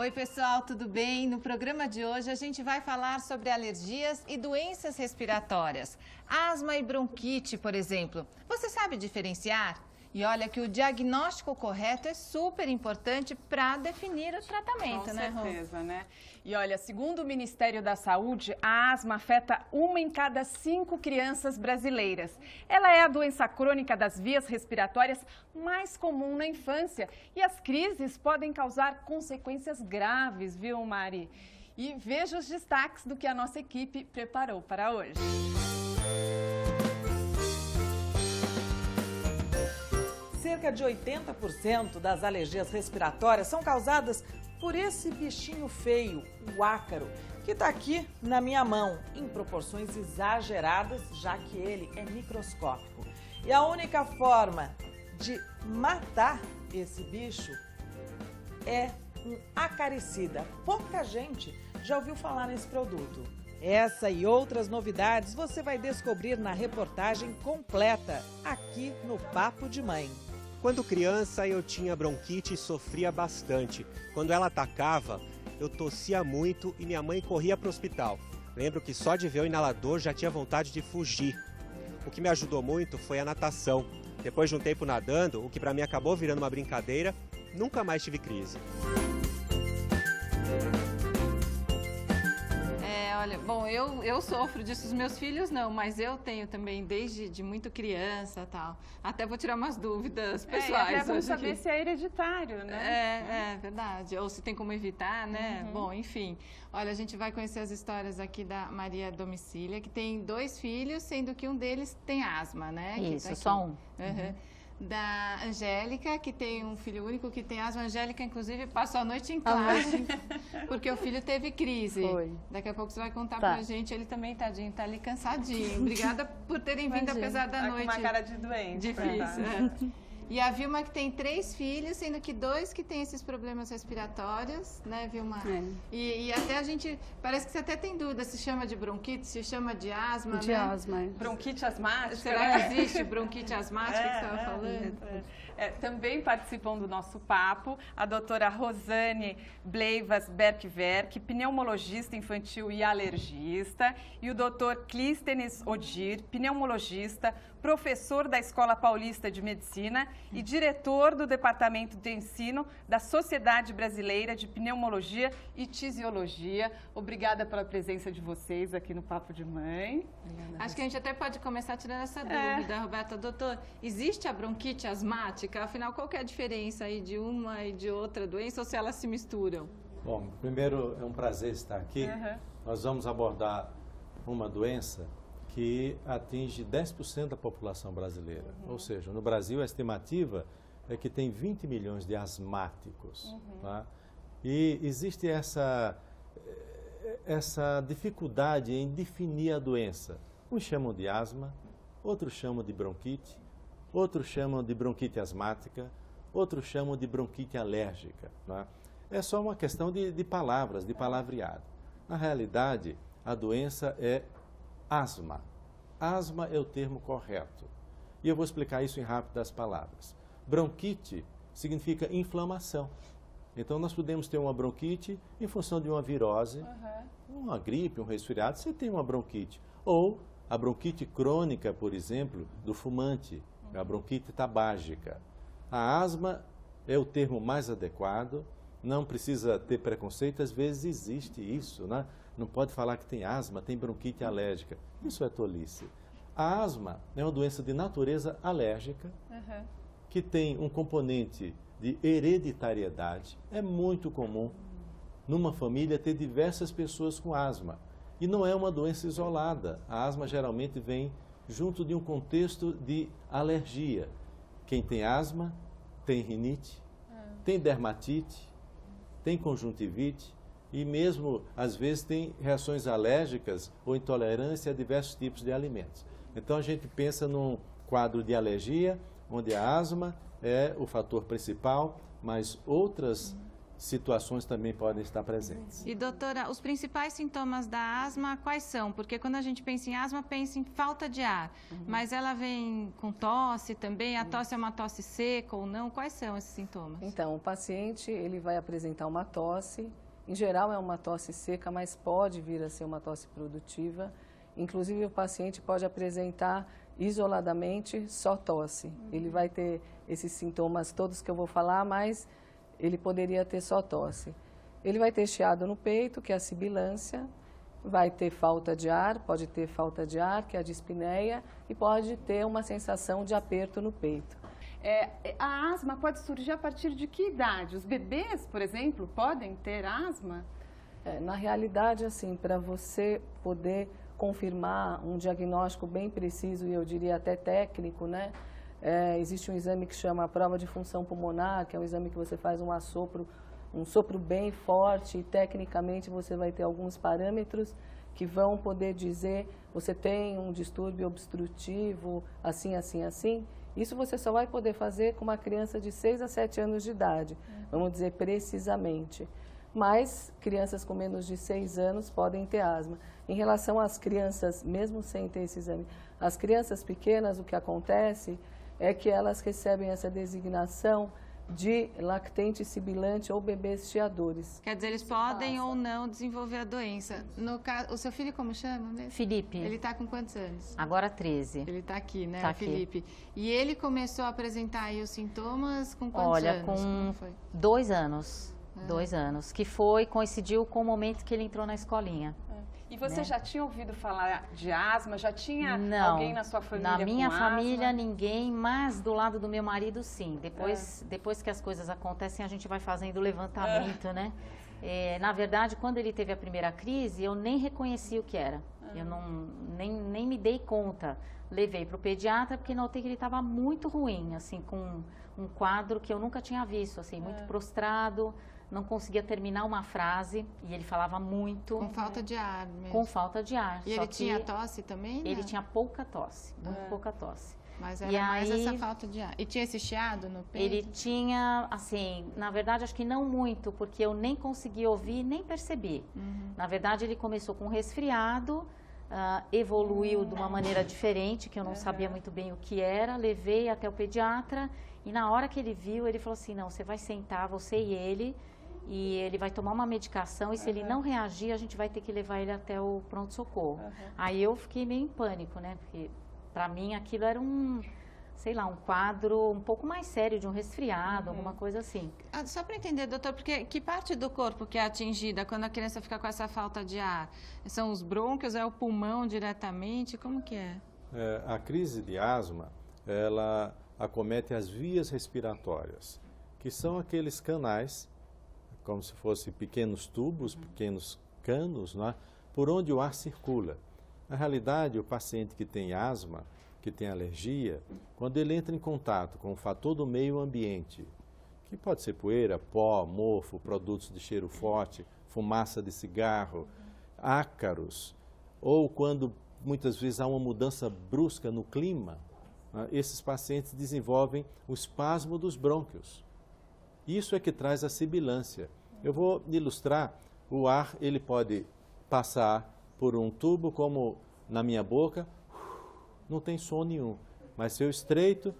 Oi, pessoal, tudo bem? No programa de hoje a gente vai falar sobre alergias e doenças respiratórias. Asma e bronquite, por exemplo. Você sabe diferenciar? E olha que o diagnóstico correto é super importante para definir o tratamento, né, Rô? Com certeza, né? E olha, segundo o Ministério da Saúde, a asma afeta 1 em cada 5 crianças brasileiras. Ela é a doença crônica das vias respiratórias mais comum na infância. E as crises podem causar consequências graves, viu, Mari? E veja os destaques do que a nossa equipe preparou para hoje. Cerca de 80% das alergias respiratórias são causadas por esse bichinho feio, o ácaro, que está aqui na minha mão, em proporções exageradas, já que ele é microscópico. E a única forma de matar esse bicho é um acaricida. Pouca gente já ouviu falar nesse produto. Essa e outras novidades você vai descobrir na reportagem completa, aqui no Papo de Mãe. Quando criança eu tinha bronquite e sofria bastante. Quando ela atacava, eu tossia muito e minha mãe corria para o hospital. Lembro que só de ver o inalador já tinha vontade de fugir. O que me ajudou muito foi a natação. Depois de um tempo nadando, o que para mim acabou virando uma brincadeira, nunca mais tive crise. Olha, bom, eu sofro disso, os meus filhos não, mas eu tenho também desde de muito criança e tal. Até vou tirar umas dúvidas pessoais. Até vamos hoje saber aqui. se é hereditário, né? É verdade. Ou se tem como evitar, né? Bom, enfim. Olha, a gente vai conhecer as histórias aqui da Maria Domicília, que tem 2 filhos, sendo que um deles tem asma, né? Isso, tá só um. Da Angélica, que tem um filho único que tem asma. A Angélica, inclusive, passou a noite em classe, porque o filho teve crise. Foi. Daqui a pouco você vai contar pra gente. Ele também, tadinho, tá ali cansadinho. Obrigada por terem vindo, apesar da noite. Com uma cara de doente. Difícil. E a Vilma, que tem 3 filhos, sendo que 2 que tem esses problemas respiratórios, né, Vilma? E até a gente, parece que você até tem dúvida, se chama de bronquite, se chama de asma, de né? asma. Bronquite asmática. Será que existe bronquite asmática que você estava falando? Também participam do nosso papo a doutora Rosane Bleivas Berkwerk, pneumologista infantil e alergista, e o doutor Clístenes Odir, pneumologista, professor da Escola Paulista de Medicina e diretor do Departamento de Ensino da Sociedade Brasileira de Pneumologia e Tisiologia. Obrigada pela presença de vocês aqui no Papo de Mãe. Acho que a gente até pode começar tirando essa dúvida, Roberta. Doutor, existe a bronquite asmática? Afinal, qual que é a diferença aí de uma e de outra doença ou se elas se misturam? Bom, primeiro é um prazer estar aqui. Nós vamos abordar uma doença que atinge 10% da população brasileira. Ou seja, no Brasil a estimativa é que tem 20 milhões de asmáticos. Tá? E existe essa dificuldade em definir a doença. Uns chamam de asma, outros chamam de bronquite, outros chamam de bronquite asmática, outros chamam de bronquite alérgica. Tá? É só uma questão de palavras, de palavreado. Na realidade, a doença é asma. Asma é o termo correto. E eu vou explicar isso em rápidas palavras. Bronquite significa inflamação. Então, nós podemos ter uma bronquite em função de uma virose, uma gripe, um resfriado, você tem uma bronquite. Ou a bronquite crônica, por exemplo, do fumante, a bronquite tabágica. A asma é o termo mais adequado, não precisa ter preconceito, às vezes existe isso, né? Não pode falar que tem asma, tem bronquite alérgica. Isso é tolice. A asma é uma doença de natureza alérgica, que tem um componente de hereditariedade. É muito comum numa família ter diversas pessoas com asma. E não é uma doença isolada. A asma geralmente vem junto de um contexto de alergia. Quem tem asma tem rinite, tem dermatite, tem conjuntivite e mesmo, às vezes, tem reações alérgicas ou intolerância a diversos tipos de alimentos. Então, a gente pensa num quadro de alergia, onde a asma é o fator principal, mas outras situações também podem estar presentes. E doutora, os principais sintomas da asma quais são? Porque quando a gente pensa em asma, pensa em falta de ar, mas ela vem com tosse também, a tosse é uma tosse seca ou não? Quais são esses sintomas? Então, o paciente ele vai apresentar uma tosse, em geral é uma tosse seca, mas pode vir a ser uma tosse produtiva. Inclusive o paciente pode apresentar isoladamente só tosse. Ele vai ter esses sintomas todos que eu vou falar, mas ele poderia ter só tosse. Ele vai ter chiado no peito, que é a sibilância, vai ter falta de ar, pode ter falta de ar, que é a dispneia, e pode ter uma sensação de aperto no peito. A asma pode surgir a partir de que idade? Os bebês, por exemplo, podem ter asma? Na realidade, assim, para você poder confirmar um diagnóstico bem preciso, e eu diria até técnico, né? Existe um exame que chama a prova de função pulmonar, que é um exame que você faz um sopro bem forte, e tecnicamente você vai ter alguns parâmetros que vão poder dizer, você tem um distúrbio obstrutivo, assim, assim, assim. Isso você só vai poder fazer com uma criança de 6 a 7 anos de idade, vamos dizer precisamente. Mas crianças com menos de 6 anos podem ter asma. Em relação às crianças, mesmo sem ter esse exame, as crianças pequenas, o que acontece é que elas recebem essa designação de lactente sibilante ou bebês chiadores. Quer dizer, eles podem ou não desenvolver a doença. No caso, o seu filho como chama mesmo? Felipe. Ele está com quantos anos? Agora 13. Ele está aqui, né, Tá o Felipe? aqui. E ele começou a apresentar aí os sintomas com quantos Olha, anos? com Como foi? 2 anos. 2 anos, que coincidiu com o momento que ele entrou na escolinha. E você já tinha ouvido falar de asma? Já tinha Não, alguém na sua família na minha com família asma? ninguém, mas do lado do meu marido sim. Depois que as coisas acontecem, a gente vai fazendo o levantamento, né? Na verdade, quando ele teve a primeira crise, eu nem reconheci o que era. Eu nem me dei conta. Levei para o pediatra porque notei que ele estava muito ruim, assim, com um quadro que eu nunca tinha visto, assim, muito prostrado. Não conseguia terminar uma frase e ele falava muito. Com falta de ar mesmo. Com falta de ar. E ele tinha tosse também, né? Ele tinha pouca tosse, muito pouca tosse. Mas era mais essa falta de ar. E tinha esse chiado no peito? Ele tinha, assim, na verdade acho que não muito, porque eu nem consegui ouvir, nem percebi. Na verdade ele começou com um resfriado, evoluiu de uma maneira diferente, que eu não sabia muito bem o que era, levei até o pediatra e na hora que ele viu, ele falou assim, não, você vai sentar, você e ele vai tomar uma medicação e se ele não reagir, a gente vai ter que levar ele até o pronto-socorro. Aí eu fiquei meio em pânico, né? Porque para mim aquilo era um quadro um pouco mais sério de um resfriado, alguma coisa assim. Só para entender, doutor, porque que parte do corpo que é atingida quando a criança fica com essa falta de ar? São os brônquios, é o pulmão diretamente? Como que é? A crise de asma, ela acomete as vias respiratórias, que são aqueles canais, como se fossem pequenos tubos, pequenos canos, né, por onde o ar circula. Na realidade, o paciente que tem asma, que tem alergia, quando ele entra em contato com o fator do meio ambiente, que pode ser poeira, pó, mofo, produtos de cheiro forte, fumaça de cigarro, ácaros, ou quando muitas vezes há uma mudança brusca no clima, né, esses pacientes desenvolvem o espasmo dos brônquios. Isso é que traz a sibilância. Eu vou ilustrar, o ar ele pode passar por um tubo como na minha boca, não tem som nenhum, mas se eu estreito,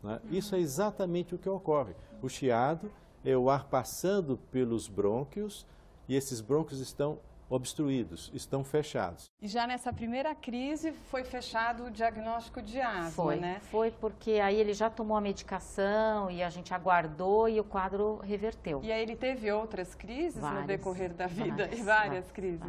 né, isso é exatamente o que ocorre. O chiado é o ar passando pelos brônquios e esses brônquios estão obstruídos, estão fechados. E já nessa primeira crise foi fechado o diagnóstico de asma, né? Foi porque aí ele já tomou a medicação e a gente aguardou e o quadro reverteu. E aí ele teve outras crises no decorrer da vida? Várias crises.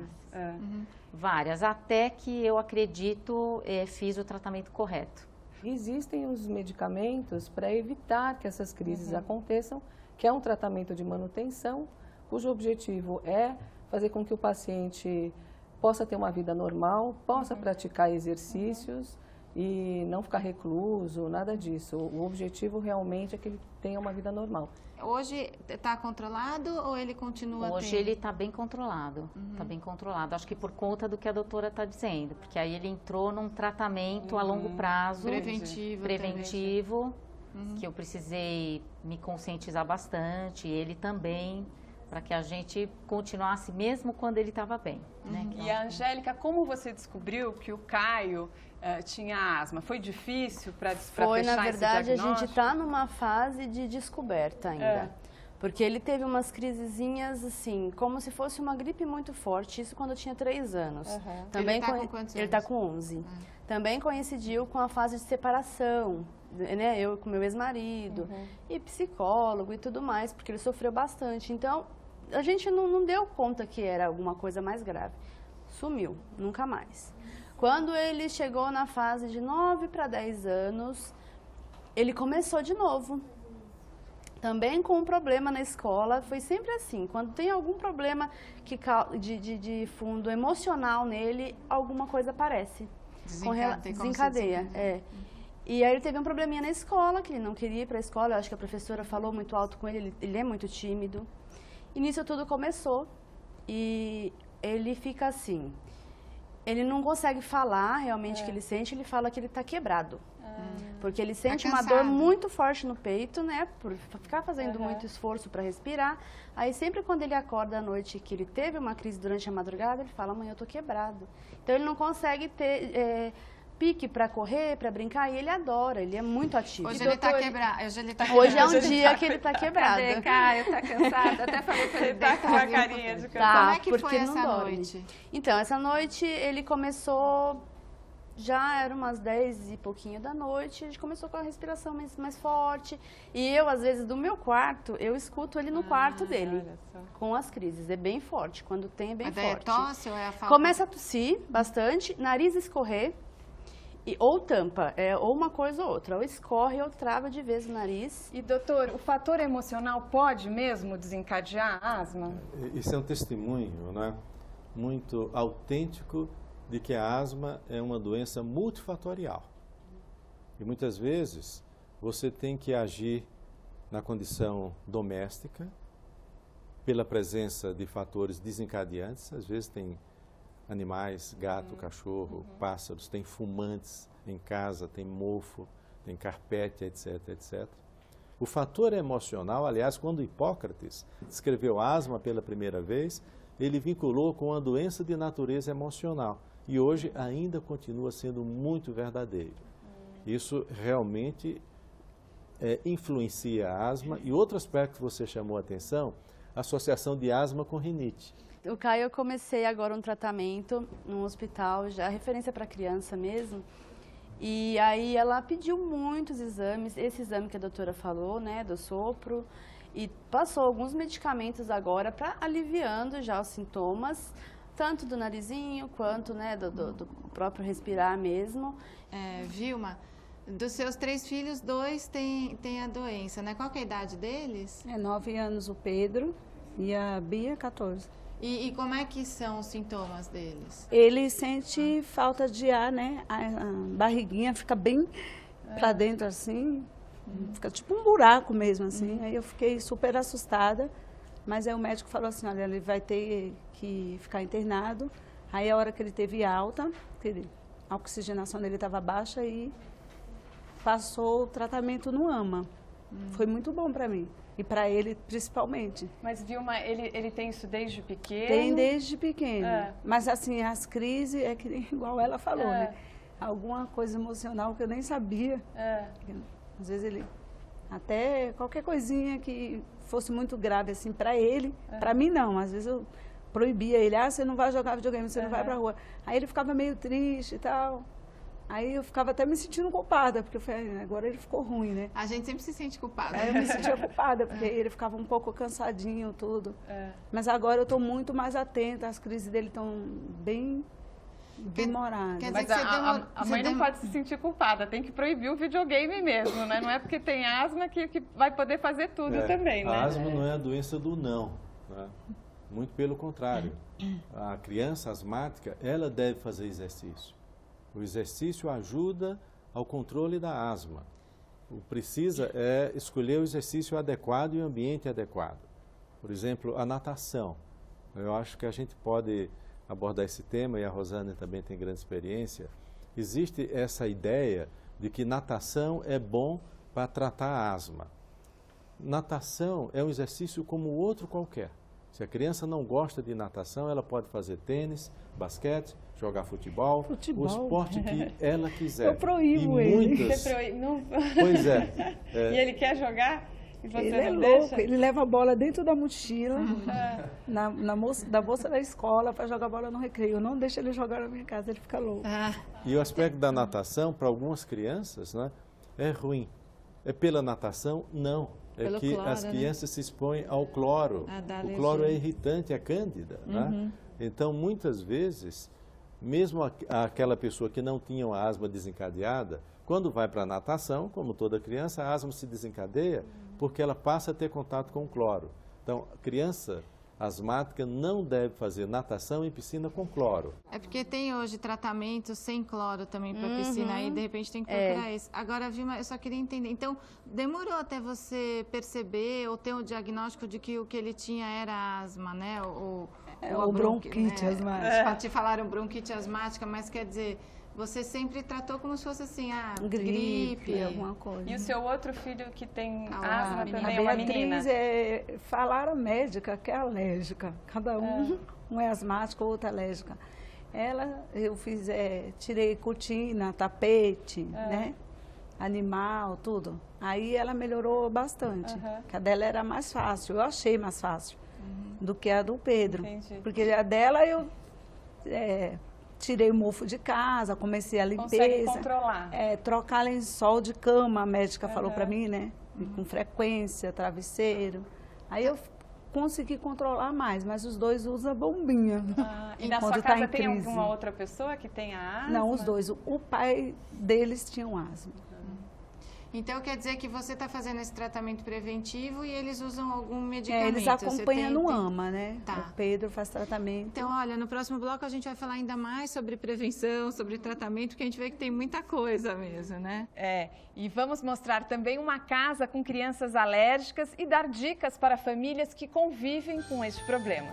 Várias, até que eu acredito fiz o tratamento correto. Existem os medicamentos para evitar que essas crises aconteçam, que é um tratamento de manutenção, cujo objetivo é fazer com que o paciente possa ter uma vida normal, possa praticar exercícios e não ficar recluso, nada disso. O objetivo realmente é que ele tenha uma vida normal. Hoje está controlado ou ele continua Hoje ele está bem controlado, está bem controlado. Acho que por conta do que a doutora está dizendo, porque aí ele entrou num tratamento a longo prazo. Preventivo. que eu precisei me conscientizar bastante, ele também, para que a gente continuasse mesmo quando ele estava bem. Né? E a Angélica, como você descobriu que o Caio tinha asma? Foi difícil para fechar esse diagnóstico? Na verdade, a gente está numa fase de descoberta ainda. Porque ele teve umas crisezinhas, assim, como se fosse uma gripe muito forte, isso quando eu tinha 3 anos. Ele Também está com quantos anos? Ele está com 11. Também coincidiu com a fase de separação, né? Eu com meu ex-marido, e psicólogo e tudo mais, porque ele sofreu bastante. Então, a gente não deu conta que era alguma coisa mais grave. Sumiu, nunca mais. Quando ele chegou na fase de 9 para 10 anos, ele começou de novo. Também com um problema na escola, foi sempre assim, quando tem algum problema de fundo emocional nele, alguma coisa aparece. Desencadeia, E aí ele teve um probleminha na escola, que ele não queria ir para a escola, eu acho que a professora falou muito alto com ele, ele é muito tímido. E nisso tudo começou, e ele fica assim, ele não consegue falar realmente o que ele sente, ele fala que ele está quebrado. Porque ele sente uma dor muito forte no peito, né? Por ficar fazendo muito esforço para respirar. Aí sempre quando ele acorda à noite, que ele teve uma crise durante a madrugada, ele fala, mãe, eu tô quebrado. Então ele não consegue ter pique para correr, para brincar, e ele adora, ele é muito ativo. Hoje ele está quebrado. Hoje é um dia que ele está quebrado. Cadê, Caio? Tá cansado? Até falei para ele tá com uma carinha de cansado. Como é que foi essa noite? Então, essa noite ele começou... Já eram umas 10 e pouquinho da noite, a gente começou com a respiração mais forte. E eu, às vezes, do meu quarto, eu escuto ele no quarto dele, com as crises. É bem forte, quando tem é bem forte. É tosse ou é a falta? Começa a tossir bastante, nariz escorrer, ou tampa, ou uma coisa ou outra. Ou escorre ou trava de vez o nariz. E, doutor, o fator emocional pode mesmo desencadear a asma? Isso é um testemunho, né, muito autêntico de que a asma é uma doença multifatorial. E muitas vezes você tem que agir na condição doméstica, pela presença de fatores desencadeantes. Às vezes tem animais, gato, cachorro, pássaros, tem fumantes em casa, tem mofo, tem carpete, etc, etc. O fator emocional, aliás, quando Hipócrates descreveu asma pela primeira vez, ele vinculou com a doença de natureza emocional. E hoje ainda continua sendo muito verdadeiro. Isso realmente influencia a asma. E outro aspecto que você chamou a atenção, a associação de asma com rinite. O Caio, eu comecei agora um tratamento num hospital, já referência para criança mesmo. E aí ela pediu muitos exames, esse exame que a doutora falou, né, do sopro, e passou alguns medicamentos agora para aliviando já os sintomas, tanto do narizinho quanto, né, do próprio respirar mesmo. Vilma, dos seus 3 filhos, 2 têm a doença, né? Qual que é a idade deles? 9 anos o Pedro e a Bia, 14. E como é que são os sintomas deles? Ele sente falta de ar, né? A barriguinha fica bem para dentro assim, fica tipo um buraco mesmo assim. Aí eu fiquei super assustada. Mas aí o médico falou assim, olha, ele vai ter que ficar internado. Aí a hora que ele teve alta, a oxigenação dele estava baixa e passou o tratamento no AMA. Foi muito bom para mim e para ele principalmente. Mas Vilma, ele tem isso desde pequeno? Tem desde pequeno. Mas assim, as crises é que igual ela falou, né? Alguma coisa emocional que eu nem sabia. Às vezes ele... Até qualquer coisinha que fosse muito grave assim para ele, para mim não. Às vezes eu proibia ele, você não vai jogar videogame, você não vai pra rua. Aí ele ficava meio triste e tal. Aí eu ficava até me sentindo culpada, porque eu falei, agora ele ficou ruim, né? A gente sempre se sente culpada. Aí eu me sentia culpada, porque ele ficava um pouco cansadinho, tudo. Mas agora eu estou muito mais atenta, as crises dele estão bem demoradas. Mas a mãe não pode se sentir culpada, tem que proibir o videogame mesmo, né? Não é porque tem asma que vai poder fazer tudo também, né? A asma não é a doença do não, né? Muito pelo contrário. A criança asmática, ela deve fazer exercício. O exercício ajuda ao controle da asma. O precisa é escolher o exercício adequado e o ambiente adequado. Por exemplo, a natação. Eu acho que a gente pode abordar esse tema, e a Rosane também tem grande experiência. Existe essa ideia de que natação é bom para tratar a asma. Natação é um exercício como outro qualquer. Se a criança não gosta de natação, ela pode fazer tênis, basquete, jogar futebol, o esporte que ela quiser. Eu proíbo ele. Você proíbe? Não... Pois é. E ele quer jogar? E você ele não louco, deixa? ele leva a bola dentro da mochila, da bolsa da escola, para jogar bola no recreio. Eu não deixo ele jogar na minha casa, ele fica louco. E o aspecto da natação, para algumas crianças, né, é ruim. É pela natação? Não. É Pelo que cloro, as crianças se expõem ao cloro. O cloro é irritante, é cândida. Né? Então, muitas vezes, mesmo aquela pessoa que não tinha uma asma desencadeada, quando vai para a natação, como toda criança, a asma se desencadeia porque ela passa a ter contato com o cloro. Então, a criança asmática não deve fazer natação em piscina com cloro. É porque tem hoje tratamento sem cloro também para piscina, aí de repente tem que procurar esse. Agora, Vilma, eu só queria entender, então, demorou até você perceber ou ter um diagnóstico de que o que ele tinha era asma, né? Ou bronquite asmática. Te falaram bronquite asmática, mas quer dizer, você sempre tratou como se fosse assim, gripe, alguma coisa. E o seu outro filho que tem asma asma também também é uma menina? Falaram médica que é alérgica. Cada um é asmático, outro é alérgica. Eu fiz, tirei cortina, tapete, né? Animal, tudo. Aí ela melhorou bastante. Que a dela era mais fácil, eu achei mais fácil do que a do Pedro. Entendi. Porque a dela eu tirei o mofo de casa, comecei a limpeza. Consegue controlar. Trocar lençol de cama, a médica falou para mim, né? Com frequência, travesseiro. Aí eu consegui controlar mais, mas os dois usam bombinha. E na sua casa tem alguma outra pessoa que tenha asma? Não, os dois. O pai deles tinha asma. Então, quer dizer que você está fazendo esse tratamento preventivo e eles usam algum medicamento? Eles acompanham no AMA, né? Tá. O Pedro faz tratamento. Então, olha, no próximo bloco a gente vai falar ainda mais sobre prevenção, sobre tratamento, porque a gente vê que tem muita coisa mesmo, né? E vamos mostrar também uma casa com crianças alérgicas e dar dicas para famílias que convivem com este problema.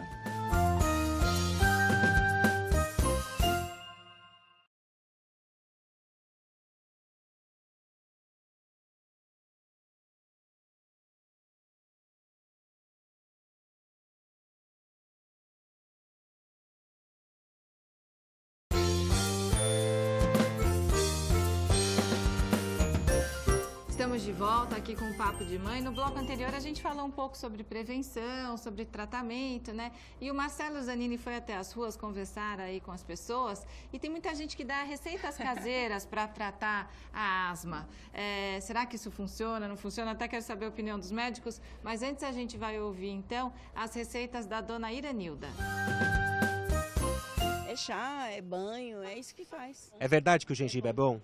Estamos de volta aqui com o Papo de Mãe. No bloco anterior a gente falou um pouco sobre prevenção, sobre tratamento, né? E o Marcelo Zanini foi até as ruas conversar aí com as pessoas e tem muita gente que dá receitas caseiras para tratar a asma. Será que isso funciona? Não funciona? Até quero saber a opinião dos médicos, mas antes a gente vai ouvir então as receitas da dona Iranilda. É chá, é banho, é isso que faz. É verdade que o gengibre é bom?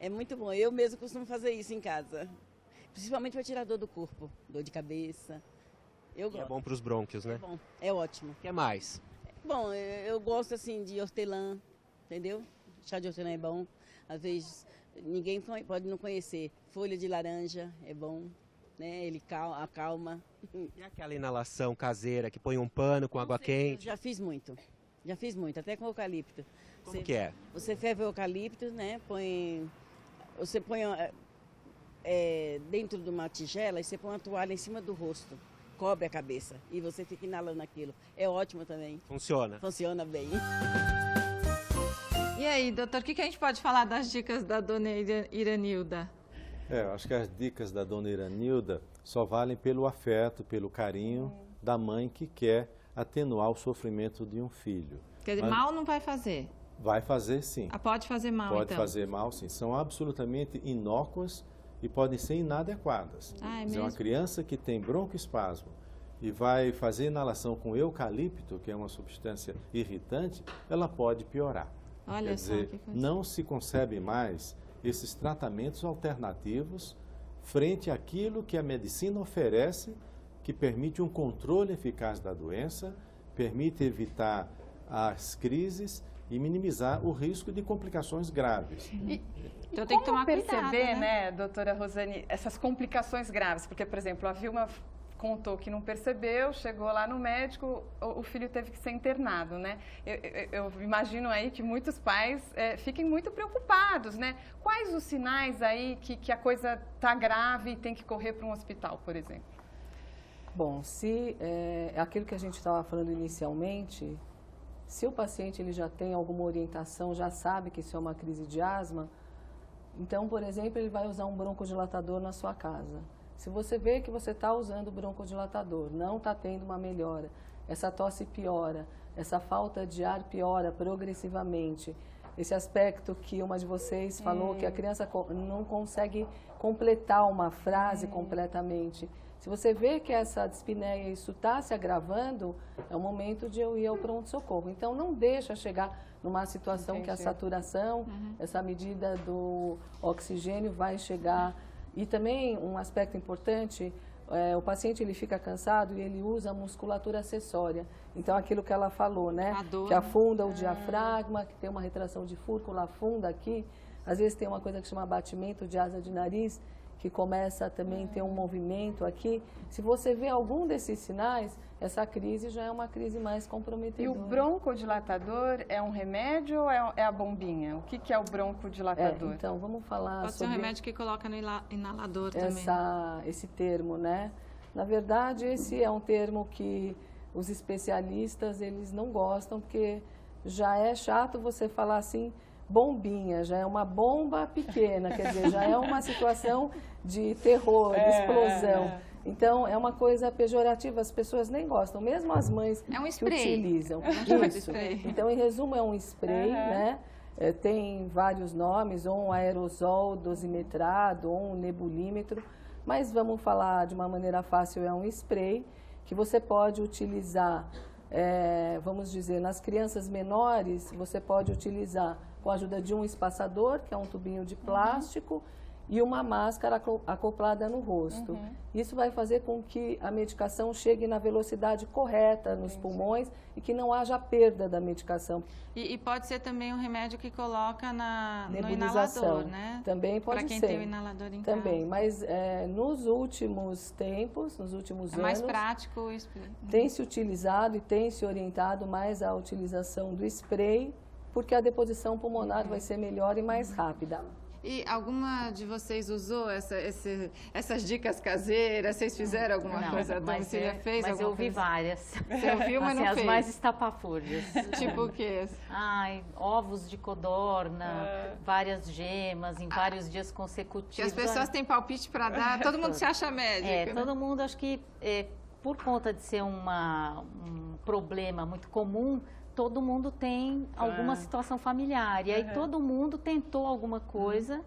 É muito bom. Eu mesmo costumo fazer isso em casa. Principalmente para tirar dor do corpo, dor de cabeça. Eu gosto. É bom para os brônquios, né? É bom, é ótimo. O que mais? Bom, eu gosto assim de hortelã, entendeu? Chá de hortelã é bom. Às vezes ninguém pode não conhecer. Folha de laranja é bom, né? Ele acalma. E aquela inalação caseira que põe um pano com água quente? Já fiz muito, até com eucalipto. Como que é? Você ferve o eucalipto, né? Você põe dentro de uma tigela e você põe uma toalha em cima do rosto, cobre a cabeça e você fica inalando aquilo. É ótimo também. Funciona? Funciona bem. E aí, doutor, o que a gente pode falar das dicas da dona Iranilda? Eu acho que as dicas da dona Iranilda só valem pelo afeto, pelo carinho da mãe que quer atenuar o sofrimento de um filho. Quer dizer, mal não vai fazer? Vai fazer sim. Pode fazer mal, Pode então? fazer mal, sim. São absolutamente inócuas e podem ser inadequadas. É mesmo? Uma criança que tem broncoespasmo e vai fazer inalação com eucalipto, que é uma substância irritante, ela pode piorar. Olha Quer dizer, que coisa. não se concebe mais esses tratamentos alternativos frente àquilo que a medicina oferece, que permite um controle eficaz da doença, permite evitar as crises e minimizar o risco de complicações graves. Então tem que tomar perceber, cuidado, né, doutora Rosane, essas complicações graves? Porque, por exemplo, a Vilma contou que não percebeu, chegou lá no médico, o filho teve que ser internado, né? Eu imagino aí que muitos pais fiquem muito preocupados, né? Quais os sinais aí que a coisa está grave e tem que correr para um hospital, por exemplo? Bom, se aquilo que a gente estava falando inicialmente, se o paciente ele já tem alguma orientação, já sabe que isso é uma crise de asma, então, por exemplo, ele vai usar um broncodilatador na sua casa. Se você vê que você está usando o broncodilatador, não está tendo uma melhora, essa tosse piora, essa falta de ar piora progressivamente, esse aspecto que uma de vocês falou, que a criança não consegue completar uma frase completamente. Se você vê que essa dispneia, isso está se agravando, é o momento de eu ir ao pronto-socorro. Então, não deixa chegar numa situação que a saturação, essa medida do oxigênio vai chegar. E também um aspecto importante, o paciente ele fica cansado e ele usa a musculatura acessória. Então, aquilo que ela falou, né? Que afunda o diafragma, que tem uma retração de fúrcula, afunda aqui. Às vezes tem uma coisa que chama abatimento de asa de nariz, que começa a também ter um movimento aqui. Se você vê algum desses sinais, essa crise já é uma crise mais comprometedora. E o broncodilatador é um remédio ou é a bombinha? O que é o broncodilatador? Então, vamos falar Pode sobre... ser um remédio que coloca no inalador também. Esse termo, né? Na verdade, esse é um termo que os especialistas, eles não gostam, porque já é chato você falar assim, bombinha, já é uma bomba pequena, quer dizer, já é uma situação de terror, de explosão. Então, é uma coisa pejorativa, as pessoas nem gostam, mesmo as mães que utilizam. Isso. Então, em resumo, é um spray, né? Tem vários nomes, ou um aerosol dosimetrado, ou um nebulímetro, mas vamos falar de uma maneira fácil, é um spray que você pode utilizar, vamos dizer, nas crianças menores, você pode utilizar com a ajuda de um espaçador, que é um tubinho de plástico, e uma máscara acoplada no rosto. Isso vai fazer com que a medicação chegue na velocidade correta nos pulmões e que não haja perda da medicação. E pode ser também um remédio que coloca no Nebulização. inalador, né? Também pode ser. Para quem tem o inalador em Também, casa. mas nos últimos tempos, nos últimos anos... mais prático o spray. Tem se utilizado e tem se orientado mais à utilização do spray, porque a deposição pulmonar vai ser melhor e mais rápida. E alguma de vocês usou essas dicas caseiras? Vocês fizeram alguma coisa? A Domicília fez mas alguma eu vi coisa? várias. Você ouviu, mas assim, não as fez? mais estapafúrdias. Tipo o quê? Ai, ovos de codorna, várias gemas em vários dias consecutivos. Que as pessoas têm palpite para dar, todo mundo se acha médico. Todo mundo, acho que por conta de ser um problema muito comum, todo mundo tem alguma situação familiar. E aí todo mundo tentou alguma coisa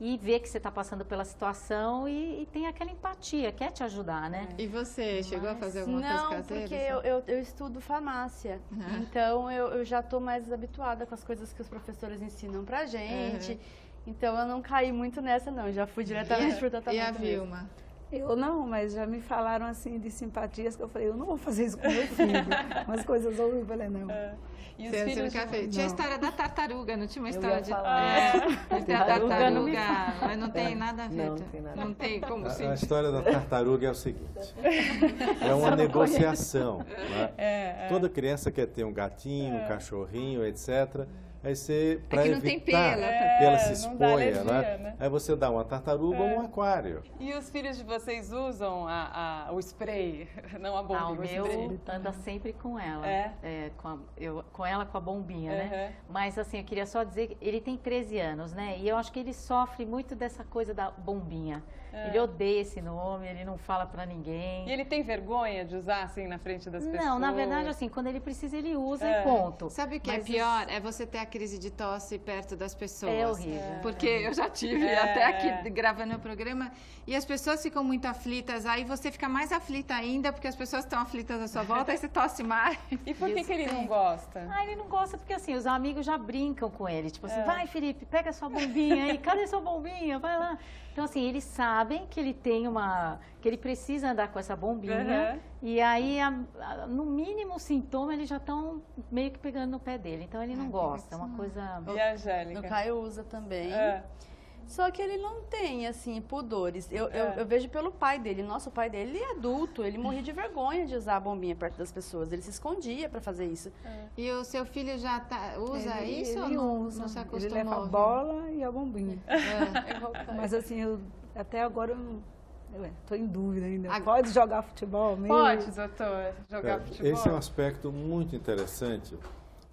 e vê que você está passando pela situação e tem aquela empatia, quer te ajudar, né? E você, chegou a fazer alguma coisa caseira? Não, porque eu estudo farmácia. Então, eu já estou mais habituada com as coisas que os professores ensinam pra gente. Então, eu não caí muito nessa, não. Eu já fui diretamente pro tratamento. E a Vilma? Eu não, mas já me falaram assim de simpatias que eu falei, eu não vou fazer isso com meu filho. Umas coisas horríveis, eu falei, não. E os filhos Tinha a história da tartaruga, não tinha uma história de Tem a tartaruga, mas não tem nada a ver. Não tem nada. Não tem como se... A história da tartaruga é o seguinte, é uma negociação. Né? Toda criança quer ter um gatinho, um cachorrinho, etc. Aí você, para não tem evitar pelo, que ela se não dá exponha, alergia, né? Aí você dá uma tartaruga ou um aquário. E os filhos de vocês usam o spray, não a bombinha? O meu anda sempre com ela. Com ela com a bombinha, né? Mas assim, eu queria só dizer que ele tem 13 anos, né? E eu acho que ele sofre muito dessa coisa da bombinha. Ele odeia esse nome, ele não fala pra ninguém. E ele tem vergonha de usar assim na frente das pessoas? Não, na verdade, assim, quando ele precisa, ele usa e ponto. Sabe o que é pior? É você ter a crise de tosse perto das pessoas. É horrível. Porque eu já tive até aqui gravando o programa e as pessoas ficam muito aflitas, aí você fica mais aflita ainda porque as pessoas estão aflitas à sua volta, aí você tosse mais. E por que ele não gosta? Ele não gosta porque assim, os amigos já brincam com ele, tipo assim, vai Felipe, pega sua bombinha aí, cadê sua bombinha? Vai lá. Então assim, eles sabem que ele tem que ele precisa andar com essa bombinha e aí, no mínimo sintoma, eles já estão meio que pegando no pé dele. Então ele não gosta, é uma coisa... E a Angélica? No Caio usa também. Só que ele não tem, assim, pudores. Eu vejo pelo pai dele. Nossa, o pai dele é adulto, ele morria de vergonha de usar a bombinha perto das pessoas. Ele se escondia para fazer isso. E o seu filho já usa isso ou não se acostumou? Ele leva a bola e a bombinha. Mas assim, até agora eu estou em dúvida ainda. Pode jogar futebol mesmo? Pode, doutor, jogar futebol. Esse é um aspecto muito interessante.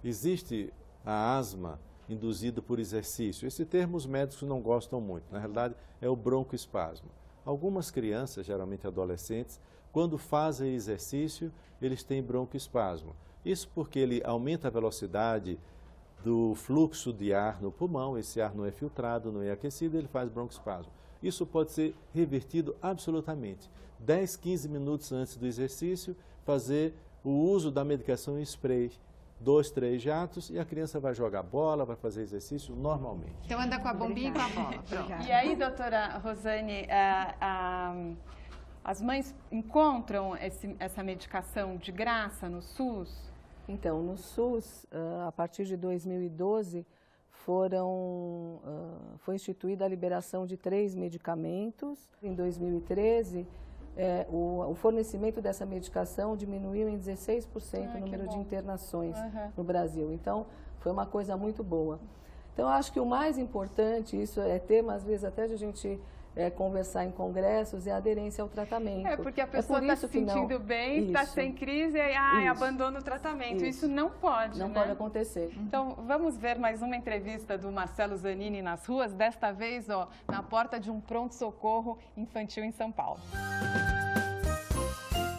Existe a asma induzida por exercício. Esse termo os médicos não gostam muito. Na realidade, é o broncoespasmo. Algumas crianças, geralmente adolescentes, quando fazem exercício, eles têm broncoespasmo. Isso porque ele aumenta a velocidade do fluxo de ar no pulmão, esse ar não é filtrado, não é aquecido, ele faz broncoespasmo. Isso pode ser revertido absolutamente. 10, 15 minutos antes do exercício, fazer o uso da medicação em spray, 2, 3 jatos, e a criança vai jogar bola, vai fazer exercício normalmente. Então anda com a bombinha e com a bola. Pronto. E aí, doutora Rosane, as mães encontram essa medicação de graça no SUS? Então, no SUS, a partir de 2012, foi instituída a liberação de 3 medicamentos. Em 2013, o fornecimento dessa medicação diminuiu em 16% o número de internações no Brasil. Então, foi uma coisa muito boa. Então, eu acho que o mais importante, isso é tema, às vezes, até de a gente conversar em congressos, é a aderência ao tratamento. Porque a pessoa está se sentindo bem, está sem crise, e abandona o tratamento. Isso não pode, Não pode acontecer. Então, vamos ver mais uma entrevista do Marcelo Zanini nas ruas, desta vez, na porta de um pronto-socorro infantil em São Paulo.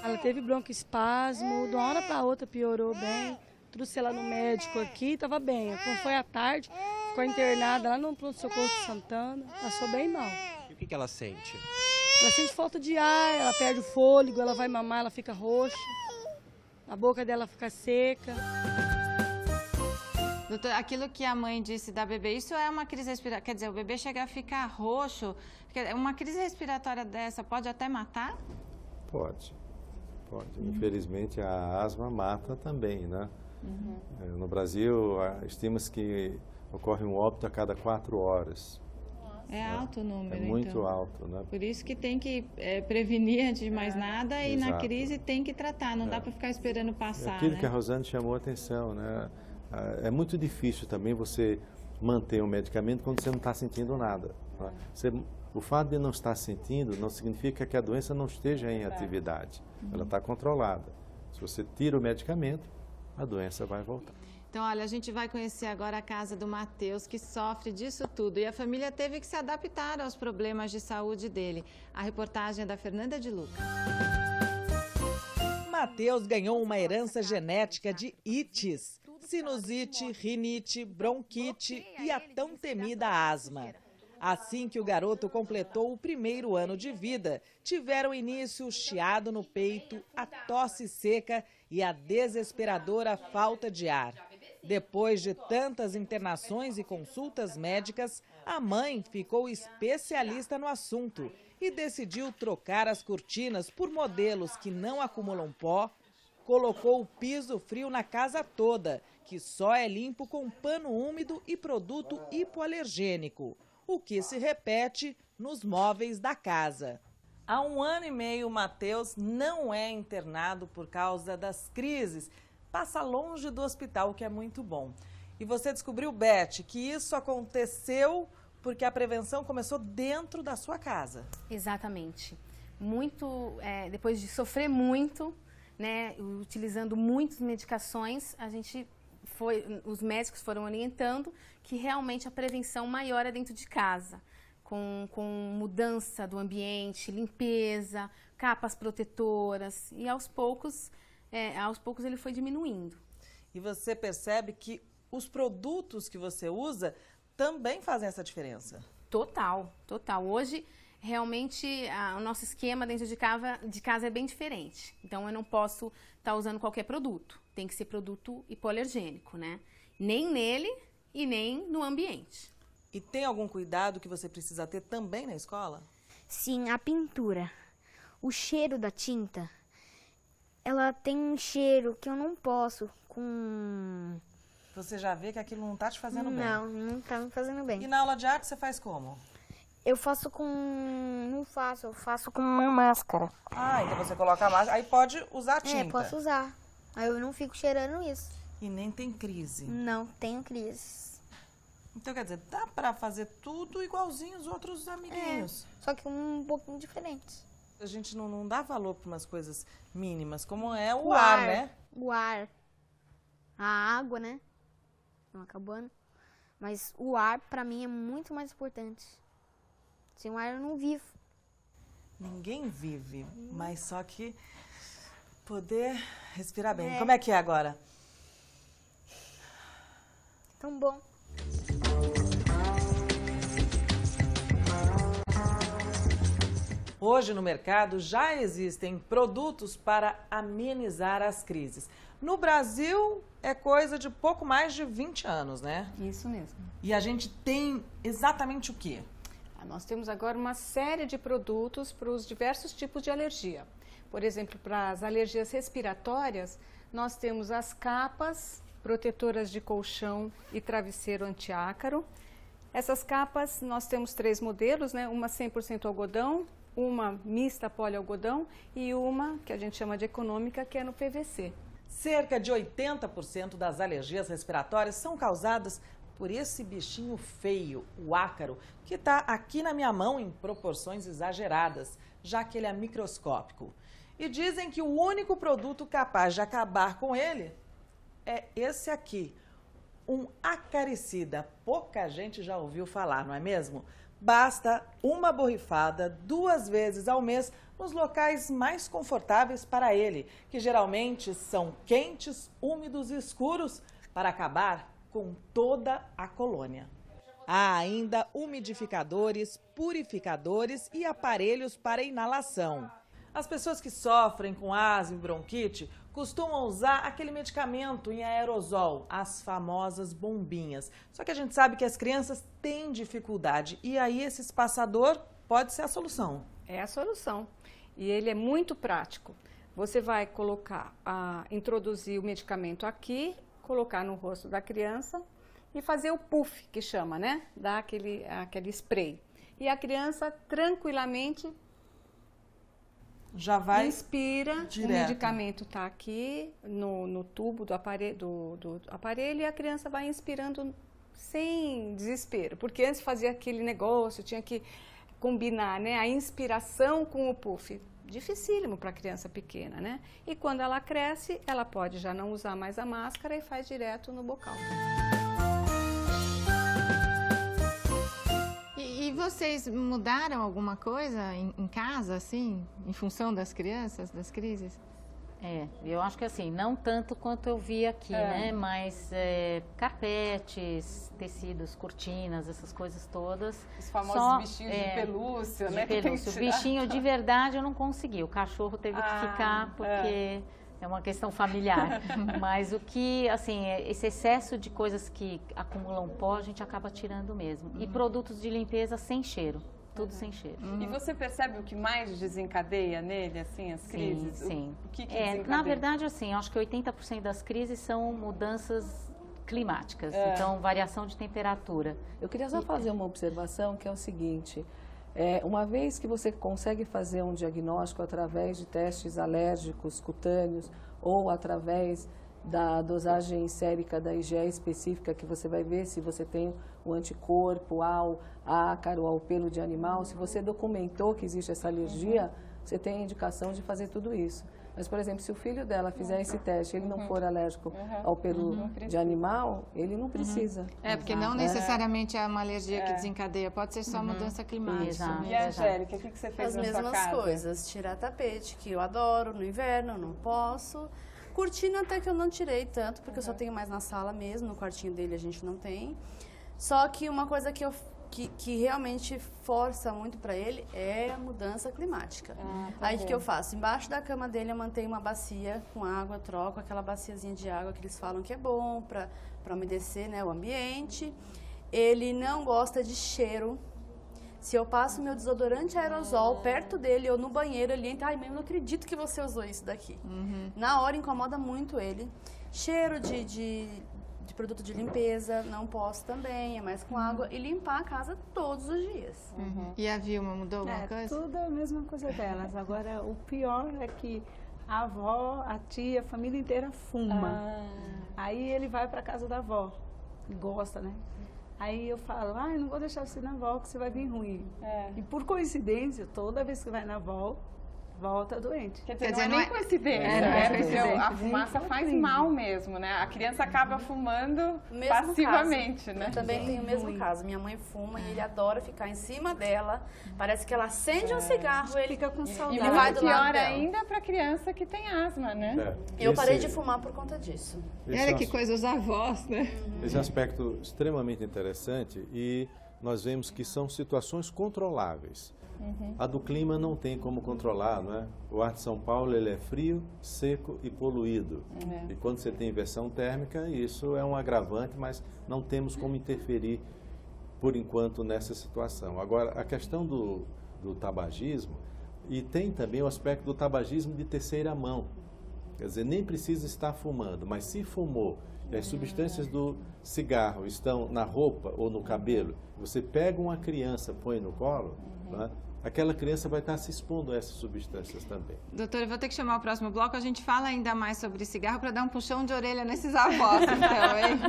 Ela teve broncoespasmo, de uma hora para outra piorou bem. Trouxe ela no médico aqui, estava bem. Quando foi à tarde, ficou internada lá no pronto-socorro de Santana, passou bem mal. E o que ela sente? Ela sente falta de ar, ela perde o fôlego, ela vai mamar, ela fica roxa, a boca dela fica seca. Doutor, aquilo que a mãe disse da bebê, isso é uma crise respiratória, quer dizer, o bebê chega a ficar roxo, uma crise respiratória dessa pode até matar? Pode. Infelizmente, a asma mata também, né? No Brasil, estima-se que ocorre um óbito a cada 4 horas. É alto o número, É muito alto, né? Por isso que tem que prevenir antes de mais nada e Exato. na crise tem que tratar, não dá para ficar esperando passar, Aquilo que a Rosane chamou a atenção, né? É muito difícil também você manter um medicamento quando você não está sentindo nada. Né? O fato de não estar sentindo não significa que a doença não esteja em atividade. Ela está controlada. Se você tira o medicamento, a doença vai voltar. Então, olha, a gente vai conhecer agora a casa do Matheus, que sofre disso tudo. E a família teve que se adaptar aos problemas de saúde dele. A reportagem é da Fernanda de Luca. Matheus ganhou uma herança genética de ites, sinusite, rinite, bronquite e a tão temida asma. Assim que o garoto completou o 1º ano de vida, tiveram início o chiado no peito, a tosse seca e a desesperadora falta de ar. Depois de tantas internações e consultas médicas, a mãe ficou especialista no assunto e decidiu trocar as cortinas por modelos que não acumulam pó, colocou o piso frio na casa toda, que só é limpo com pano úmido e produto hipoalergênico, o que se repete nos móveis da casa. Há 1 ano e meio, o Matheus não é internado por causa das crises. Passa longe do hospital, o que é muito bom. E você descobriu, Beth, que isso aconteceu porque a prevenção começou dentro da sua casa. Exatamente. Depois de sofrer muito, né, utilizando muitas medicações, os médicos foram orientando que realmente a prevenção maior é dentro de casa, com mudança do ambiente, limpeza, capas protetoras, e aos poucos ele foi diminuindo. E você percebe que os produtos que você usa também fazem essa diferença? Total. Hoje, realmente, o nosso esquema dentro de casa é bem diferente. Então, eu não posso estar usando qualquer produto. Tem que ser produto hipoalergênico, né? Nem nele e nem no ambiente. E tem algum cuidado que você precisa ter também na escola? Sim, a pintura. O cheiro da tinta, ela tem um cheiro que eu não posso com... Você já vê que aquilo não está te fazendo bem? Não está me fazendo bem. E na aula de arte você faz como? Eu faço com... Não faço, eu faço com uma máscara. Ah, então você coloca a máscara, aí pode usar a tinta. É, posso usar. Aí eu não fico cheirando isso. E nem tem crise. Não tenho crise. Então, quer dizer, dá pra fazer tudo igualzinho os outros amiguinhos. Só que um pouquinho diferente. A gente não dá valor para umas coisas mínimas, como é o ar, né? O ar. A água, né? Não acabando. Mas o ar, pra mim, é muito mais importante. Sem o ar, eu não vivo. Ninguém vive, mas só que poder respirar bem. Como é que é agora? Tão bom. Hoje no mercado já existem produtos para amenizar as crises. No Brasil é coisa de pouco mais de 20 anos, né? Isso mesmo. E a gente tem exatamente o quê? Nós temos agora uma série de produtos para os diversos tipos de alergia. Por exemplo, para as alergias respiratórias, nós temos as capas protetoras de colchão e travesseiro antiácaro. Essas capas, nós temos 3 modelos, né? Uma 100% algodão, uma mista polialgodão e uma que a gente chama de econômica, que é no PVC. Cerca de 80% das alergias respiratórias são causadas por esse bichinho feio, o ácaro, que está aqui na minha mão em proporções exageradas, já que ele é microscópico. E dizem que o único produto capaz de acabar com ele é esse aqui, um acaricida. Pouca gente já ouviu falar, não é mesmo? Basta uma borrifada 2 vezes ao mês nos locais mais confortáveis para ele, que geralmente são quentes, úmidos e escuros, para acabar com toda a colônia. Há ainda umidificadores, purificadores e aparelhos para inalação. As pessoas que sofrem com asma e bronquite costumam usar aquele medicamento em aerosol, as famosas bombinhas. Só que a gente sabe que as crianças têm dificuldade e aí esse espaçador pode ser a solução. É a solução. E ele é muito prático. Você vai introduzir o medicamento aqui, colocar no rosto da criança e fazer o puff, que chama, né? Dar aquele spray. E a criança tranquilamente já vai inspira, direto. O medicamento está aqui no tubo do aparelho e a criança vai inspirando sem desespero. Porque antes fazia aquele negócio, tinha que combinar, né, a inspiração com o puff. Dificílimo para a criança pequena, né? E quando ela cresce, ela pode já não usar mais a máscara e faz direto no bocal. E vocês mudaram alguma coisa em casa, assim, em função das crianças, das crises? Eu acho que assim, não tanto quanto eu vi aqui, né? Mas carpetes, tecidos, cortinas, essas coisas todas. Os famosos bichinhos de pelúcia, né? O bichinho de verdade eu não consegui. O cachorro teve que ficar porque é uma questão familiar. Mas o que, assim, esse excesso de coisas que acumulam pó, a gente acaba tirando mesmo. E produtos de limpeza sem cheiro. Tudo sem cheiro. E você percebe o que mais desencadeia nele, assim, as crises? Sim. O que desencadeia? Na verdade, assim, acho que 80% das crises são mudanças climáticas, então variação de temperatura. Eu queria só fazer uma observação, que é o seguinte, uma vez que você consegue fazer um diagnóstico através de testes alérgicos cutâneos ou através da dosagem sérica da IgE específica, que você vai ver se você tem o anticorpo ao ácaro, ao pelo de animal, se você documentou que existe essa alergia, você tem a indicação de fazer tudo isso. Mas, por exemplo, se o filho dela fizer esse teste e ele não for alérgico ao pelo de animal, ele não precisa. Porque não necessariamente é uma alergia que desencadeia, pode ser só mudança climática. E a Angélica, o que você fez na sua casa? As mesmas coisas, tirar tapete, que eu adoro, no inverno eu não posso. Cortina até que eu não tirei tanto, porque eu só tenho mais na sala mesmo, no quartinho dele a gente não tem. Só que uma coisa que realmente força muito para ele é a mudança climática. Aí o que eu faço? Embaixo da cama dele eu mantenho uma bacia com água, troco aquela baciazinha de água que eles falam que é bom para umedecer, né, o ambiente. Ele não gosta de cheiro. Se eu passo meu desodorante aerosol perto dele ou no banheiro, ele entra, ai, mas eu não acredito que você usou isso daqui. Na hora incomoda muito ele. Cheiro de produto de limpeza, não posso também, é mais com água. E limpar a casa todos os dias. E a Vilma mudou alguma coisa? Tudo a mesma coisa delas. Agora, o pior é que a avó, a tia, a família inteira fuma. Aí ele vai para casa da avó, gosta, né? Aí eu falo, eu não vou deixar você na avó, que você vai vir ruim. E por coincidência, toda vez que vai na avó, volta doente. Quer dizer, não é nem coincidência, né? Porque a fumaça faz mal mesmo, né? A criança acaba fumando passivamente, né? Eu também tenho o mesmo caso. Minha mãe fuma e ele adora ficar em cima dela. Parece que ela acende um cigarro, ele fica com saudade. E vai do lado dela. Ainda para criança que tem asma, né? Eu parei de fumar por conta disso. Olha que coisa, os avós, né? Esse é um aspecto extremamente interessante e nós vemos que são situações controláveis. A do clima não tem como controlar, não é? O ar de São Paulo ele é frio, seco e poluído. E quando você tem inversão térmica, isso é um agravante, mas não temos como interferir, por enquanto, nessa situação. Agora, a questão do tabagismo, e tem também o aspecto do tabagismo de terceira mão. Quer dizer, nem precisa estar fumando, mas se fumou e as substâncias do cigarro estão na roupa ou no cabelo, você pega uma criança, põe no colo, né? Aquela criança vai estar se expondo a essas substâncias também. Doutora, eu vou ter que chamar o próximo bloco, a gente fala ainda mais sobre cigarro para dar um puxão de orelha nesses avós, então, hein?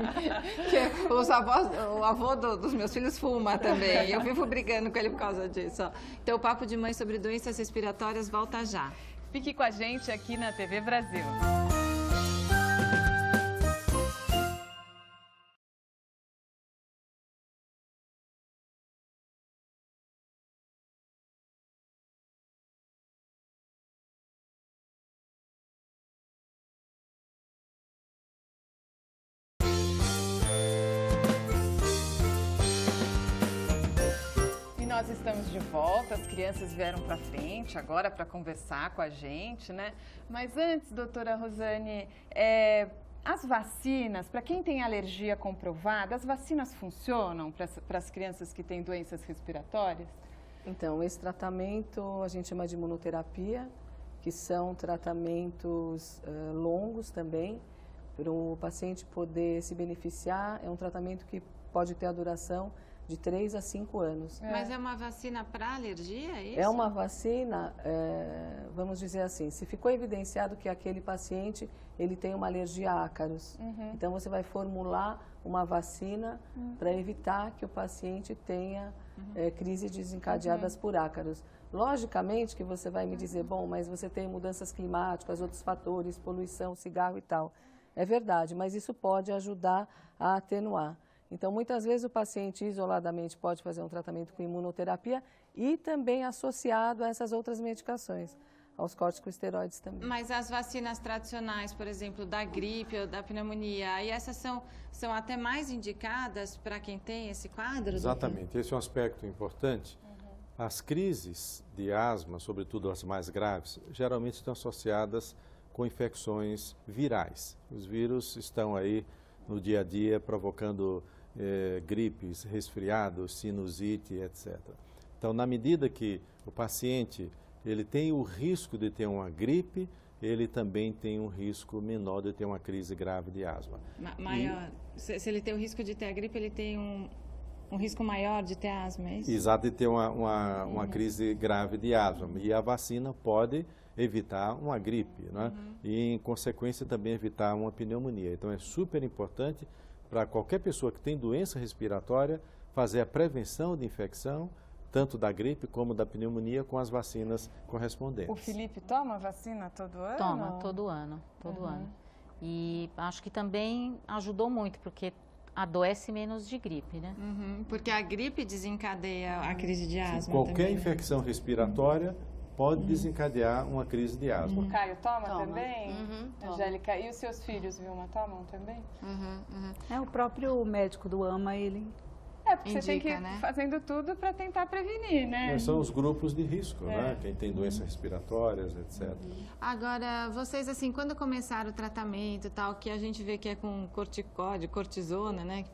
Que os avós, o avô dos meus filhos fuma também, eu vivo brigando com ele por causa disso. Ó. Então, o Papo de Mãe sobre doenças respiratórias volta já. Fique com a gente aqui na TV Brasil. Nós estamos de volta, as crianças vieram para frente agora para conversar com a gente, né? Mas antes, doutora Rosane, as vacinas, para quem tem alergia comprovada, as vacinas funcionam para as crianças que têm doenças respiratórias? Então, esse tratamento a gente chama de imunoterapia, que são tratamentos longos também, para o paciente poder se beneficiar. É um tratamento que pode ter a duração de 3 a 5 anos. Mas é uma vacina para alergia, é isso? É uma vacina, vamos dizer assim, se ficou evidenciado que aquele paciente ele tem uma alergia a ácaros, então você vai formular uma vacina para evitar que o paciente tenha crises desencadeadas por ácaros. Logicamente que você vai me dizer, bom, mas você tem mudanças climáticas, outros fatores, poluição, cigarro e tal. É verdade, mas isso pode ajudar a atenuar. Então, muitas vezes o paciente isoladamente pode fazer um tratamento com imunoterapia e também associado a essas outras medicações, aos corticosteroides também. Mas as vacinas tradicionais, por exemplo, da gripe ou da pneumonia, e essas são até mais indicadas para quem tem esse quadro? Exatamente, esse é um aspecto importante. As crises de asma, sobretudo as mais graves, geralmente estão associadas com infecções virais. Os vírus estão aí no dia a dia provocando gripes, resfriados, sinusite, etc. Então, na medida que o paciente ele tem o risco de ter uma gripe, ele também tem um risco menor de ter uma crise grave de asma. Maior. Se ele tem o risco de ter a gripe, ele tem um risco maior de ter asma, é isso? Exato, de ter uma crise grave de asma. E a vacina pode evitar uma gripe, né? E, em consequência, também evitar uma pneumonia. Então, é super importante para qualquer pessoa que tem doença respiratória fazer a prevenção de infecção, tanto da gripe como da pneumonia, com as vacinas correspondentes. O Felipe toma vacina todo ano? Toma, todo ano. E acho que também ajudou muito, porque adoece menos de gripe, né? Porque a gripe desencadeia a crise de asma. Qualquer também, infecção respiratória pode desencadear uma crise de asma. O Caio toma também? Angélica, e os seus filhos, Vilma, tomam também? O próprio médico do AMA, ele porque indica, você tem que ir fazendo tudo para tentar prevenir, né? São os grupos de risco, né? Quem tem doenças respiratórias, etc. Agora, vocês, assim, quando começaram o tratamento e tal, que a gente vê que é com corticóide, cortisona, né?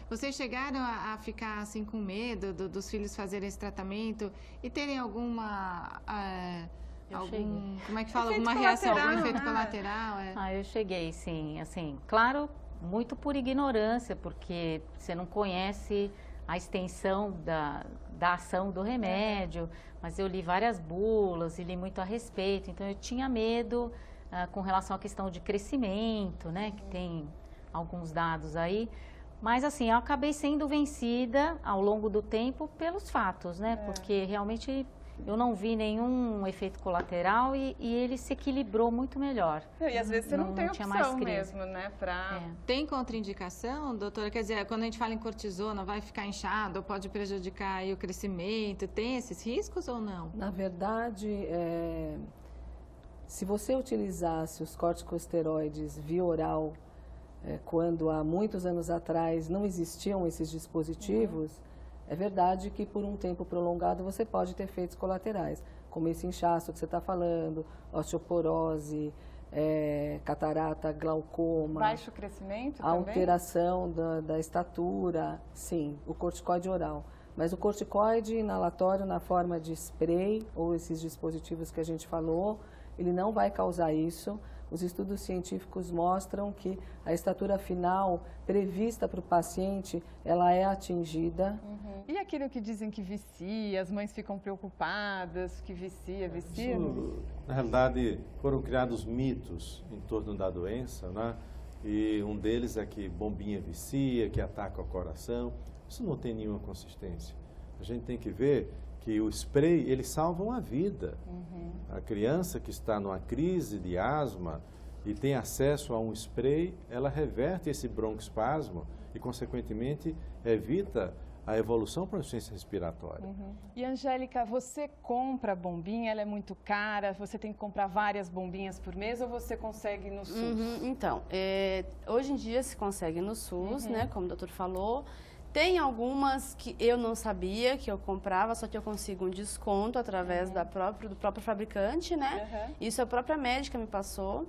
Vocês chegaram a ficar, assim, com medo dos filhos fazerem esse tratamento e terem alguma... como é que fala? Alguma reação, algum efeito colateral? Eu cheguei, sim. Assim, claro, muito por ignorância, porque você não conhece a extensão da ação do remédio, mas eu li várias bulas e li muito a respeito, então eu tinha medo com relação à questão de crescimento, né, que tem alguns dados aí, mas assim, eu acabei sendo vencida ao longo do tempo pelos fatos, né, porque realmente eu não vi nenhum efeito colateral e ele se equilibrou muito melhor. E às vezes você não tem tinha opção mais crise. mesmo, né? Tem contraindicação, doutora? Quer dizer, quando a gente fala em cortisona, vai ficar inchado ou pode prejudicar aí o crescimento? Tem esses riscos ou não? Na verdade, se você utilizasse os corticosteroides via oral, quando há muitos anos atrás não existiam esses dispositivos, é verdade que por um tempo prolongado você pode ter efeitos colaterais, como esse inchaço que você está falando, osteoporose, catarata, glaucoma. Baixo crescimento também? Alteração da estatura, sim, o corticoide oral. Mas o corticoide inalatório na forma de spray, ou esses dispositivos que a gente falou, ele não vai causar isso. Os estudos científicos mostram que a estatura final prevista para o paciente, ela é atingida. E aquilo que dizem que vicia, as mães ficam preocupadas, que vicia. Isso, na realidade, foram criados mitos em torno da doença, né? E um deles é que bombinha vicia, que ataca o coração. Isso não tem nenhuma consistência. A gente tem que ver que o spray, ele salva uma vida. A criança que está numa crise de asma e tem acesso a um spray, ela reverte esse broncoespasmo e, consequentemente, evita a evolução para a insuficiência respiratória. E, Angélica, você compra bombinha, ela é muito cara, você tem que comprar várias bombinhas por mês ou você consegue no SUS? Então, hoje em dia se consegue no SUS, né, como o doutor falou. Tem algumas que eu não sabia que eu comprava, só que eu consigo um desconto através do próprio fabricante, né? Isso a própria médica me passou,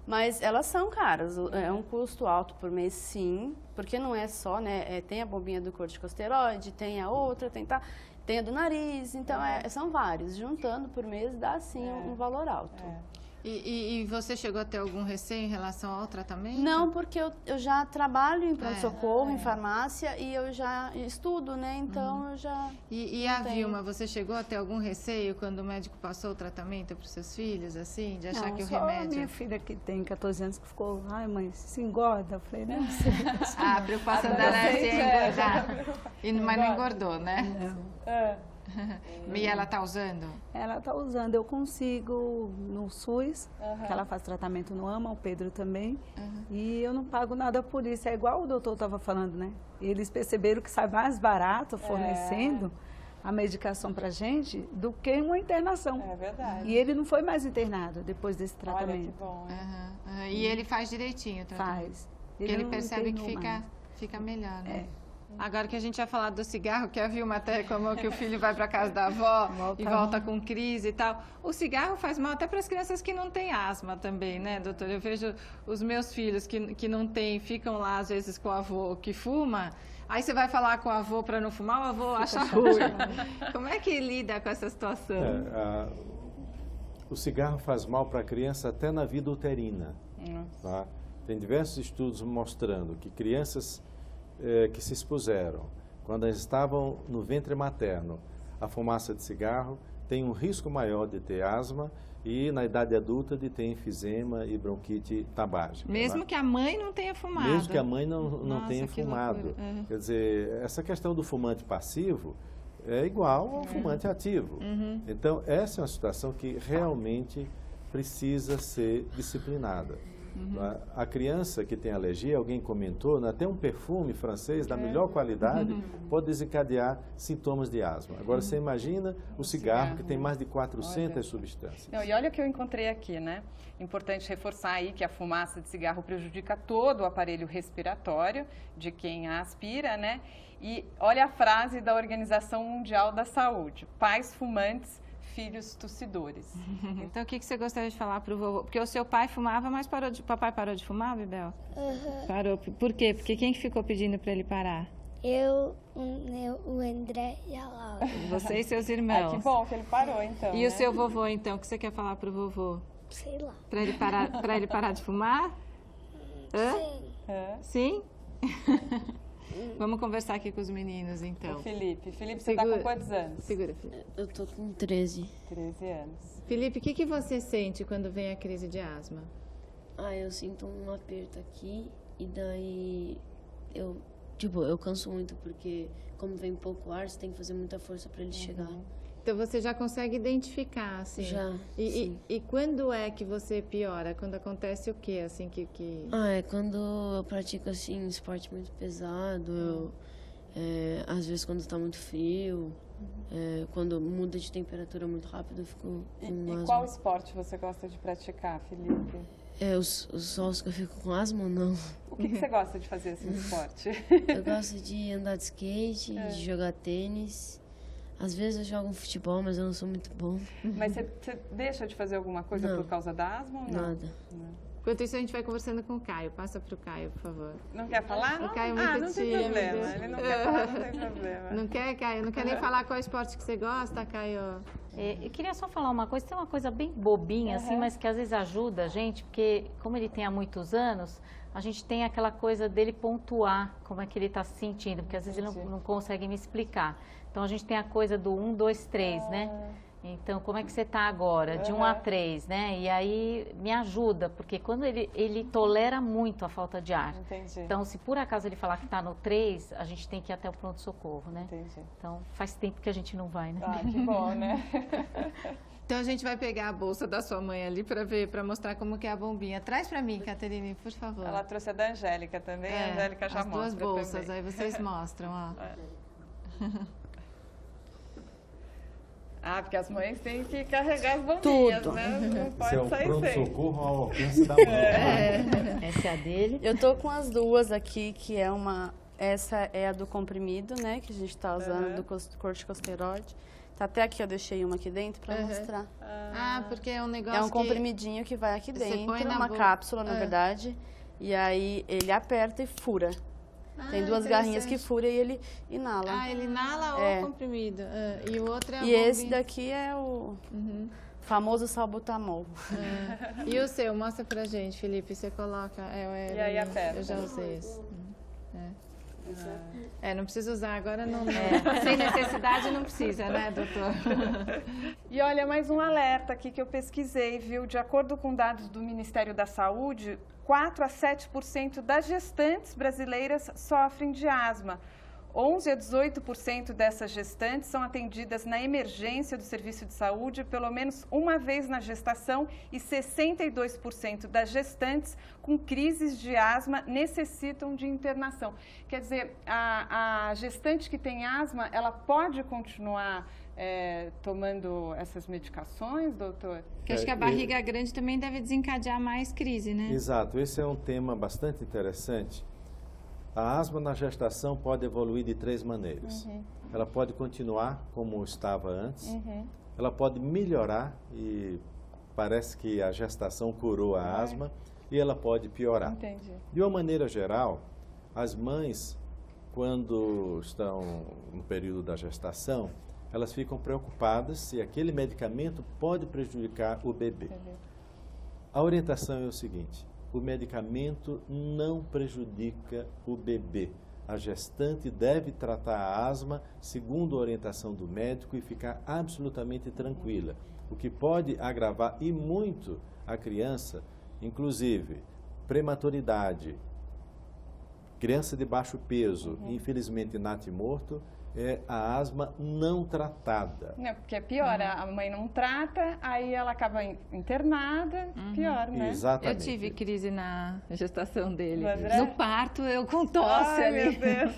mas elas são caras, é um custo alto por mês, sim, porque não é só, né? Tem a bombinha do corticosteroide, tem a outra, tem a do nariz, então são vários, juntando por mês dá sim um valor alto. E você chegou a ter algum receio em relação ao tratamento? Não, porque eu já trabalho em pronto-socorro, em farmácia, e eu já estudo, né? Então, eu já... E a Vilma, você chegou a ter algum receio quando o médico passou o tratamento para os seus filhos, assim? De achar que o remédio... Só minha filha que tem 14 anos que ficou, ai mãe, se engorda? Eu falei, não sei. A preocupação dela é se engordar. Mas não engordou, né? Não. E ela está usando? Ela está usando. Eu consigo no SUS, que ela faz tratamento no AMA, o Pedro também, e eu não pago nada por isso. É igual o doutor estava falando, né? Eles perceberam que sai mais barato fornecendo a medicação para gente do que uma internação. É verdade. E ele não foi mais internado depois desse tratamento. Olha que bom, hein? E ele faz direitinho também? Faz. Porque ele percebe que fica melhor, né? Agora que a gente vai falar do cigarro, que a Vilma até reclamou que o filho vai para casa da avó e volta com crise e tal. O cigarro faz mal até para as crianças que não têm asma também, né, doutora? Eu vejo os meus filhos que não têm, ficam lá às vezes com o avô que fuma. Aí você vai falar com o avô para não fumar, o avô acha ruim. Como é que lida com essa situação? O cigarro faz mal para a criança até na vida uterina. Tá? Tem diversos estudos mostrando que crianças que se expuseram, quando elas estavam no ventre materno, a fumaça de cigarro tem um risco maior de ter asma e, na idade adulta, de ter enfisema e bronquite tabágica. Mesmo que a mãe não tenha fumado. Mesmo que a mãe não tenha fumado. Quer dizer, essa questão do fumante passivo é igual ao fumante ativo. Então, essa é uma situação que realmente precisa ser disciplinada. A criança que tem alergia, alguém comentou, né, até um perfume francês da melhor qualidade pode desencadear sintomas de asma. Agora, você imagina o cigarro, que tem mais de 400 substâncias. Não, e olha o que eu encontrei aqui, né? Importante reforçar aí que a fumaça de cigarro prejudica todo o aparelho respiratório de quem a aspira, né? E olha a frase da Organização Mundial da Saúde: pais fumantes, filhos tossidores. Então, o que você gostaria de falar para o vovô? Porque o seu pai fumava, mas papai parou de fumar, Bibel? Parou. Por quê? Porque quem que ficou pedindo para ele parar? Eu, o André e a Laura. Você e seus irmãos. Que bom que ele parou, então. E o seu vovô, então? O que você quer falar para o vovô? Sei lá. Para ele parar de fumar? Sim. Sim? Vamos conversar aqui com os meninos, então. O Felipe. Felipe, você está com quantos anos? Segura, Felipe. Eu tô com 13. 13 anos. Felipe, o que você sente quando vem a crise de asma? Eu sinto um aperto aqui e daí eu canso muito porque como vem pouco ar, você tem que fazer muita força para ele chegar. Então você já consegue identificar, assim? Já, e quando é que você piora? Quando acontece o quê, assim, é quando eu pratico, assim, esporte muito pesado, às vezes quando está muito frio, quando muda de temperatura muito rápido, eu fico com asma. E qual esporte você gosta de praticar, Felipe? Os que eu fico com asma ou não? O que você gosta de fazer, assim, no esporte? Eu gosto de andar de skate, de jogar tênis. Às vezes eu jogo futebol, mas eu não sou muito bom. Mas você deixa de fazer alguma coisa por causa da asma ou não? Nada. Enquanto isso, a gente vai conversando com o Caio. Passa para o Caio, por favor. Não quer falar? O Caio é muito tímido. Não tem problema. Ele não quer falar, não tem problema. Não quer, Caio? Não quer nem falar qual esporte que você gosta, Caio? Eu queria só falar uma coisa. Tem uma coisa bem bobinha, assim, mas que às vezes ajuda a gente, porque como ele tem há muitos anos, a gente tem aquela coisa dele pontuar como é que ele está se sentindo, porque às vezes ele não consegue me explicar. Então, a gente tem a coisa do 1, 2, 3, né? Então, como é que você está agora? De 1 a 3, né? E aí, me ajuda, porque quando ele tolera muito a falta de ar. Entendi. Então, se por acaso ele falar que está no 3, a gente tem que ir até o pronto-socorro, né? Entendi. Então, faz tempo que a gente não vai, né? Que bom, né? Então, a gente vai pegar a bolsa da sua mãe ali para ver, para mostrar como que é a bombinha. Traz para mim, Caterine, por favor. Ela trouxe a da Angélica também, a Angélica já mostra. As duas bolsas, também. aí vocês mostram, ó. Porque as mães têm que carregar as bombinhas, né? Não pode sair sem. Pronto-socorro ao alcance da mão. Essa é a dele. Eu tô com as duas aqui, que é essa é a do comprimido, né? Que a gente tá usando, do corticosteroide. Tá até aqui, eu deixei uma aqui dentro pra mostrar. Porque é um negócio É um comprimidinho que vai aqui dentro, põe na uma boca. cápsula, na verdade. E aí ele aperta e fura. Tem duas garrinhas que fura e ele inala. Ele inala o comprimido. E o outro é a E bombinha. esse daqui é o famoso salbutamol. E o seu? Mostra pra gente, Felipe. Você coloca... E aí aperta. Eu já usei esse. Não precisa usar agora, não. Sem necessidade não precisa, né, doutor? E olha, mais um alerta aqui que eu pesquisei, viu? De acordo com dados do Ministério da Saúde, 4 a 7% das gestantes brasileiras sofrem de asma. 11 a 18% dessas gestantes são atendidas na emergência do serviço de saúde pelo menos uma vez na gestação e 62% das gestantes com crises de asma necessitam de internação. Quer dizer, a gestante que tem asma, ela pode continuar tomando essas medicações, doutor? Porque acho que a barriga grande também deve desencadear mais crise, né? Exato, esse é um tema bastante interessante. A asma na gestação pode evoluir de 3 maneiras. Ela pode continuar como estava antes, ela pode melhorar e parece que a gestação curou a asma e ela pode piorar. Entendi. De uma maneira geral, as mães, quando estão no período da gestação, elas ficam preocupadas se aquele medicamento pode prejudicar o bebê. A orientação é o seguinte: o medicamento não prejudica o bebê. A gestante deve tratar a asma segundo a orientação do médico e ficar absolutamente tranquila. O que pode agravar e muito a criança, inclusive prematuridade, criança de baixo peso, infelizmente natimorto, é a asma não tratada. Porque piora, a mãe não trata, aí ela acaba internada, pior, né? Exatamente. Eu tive crise na gestação dele. André? No parto, eu com tosse ali. Meu Deus.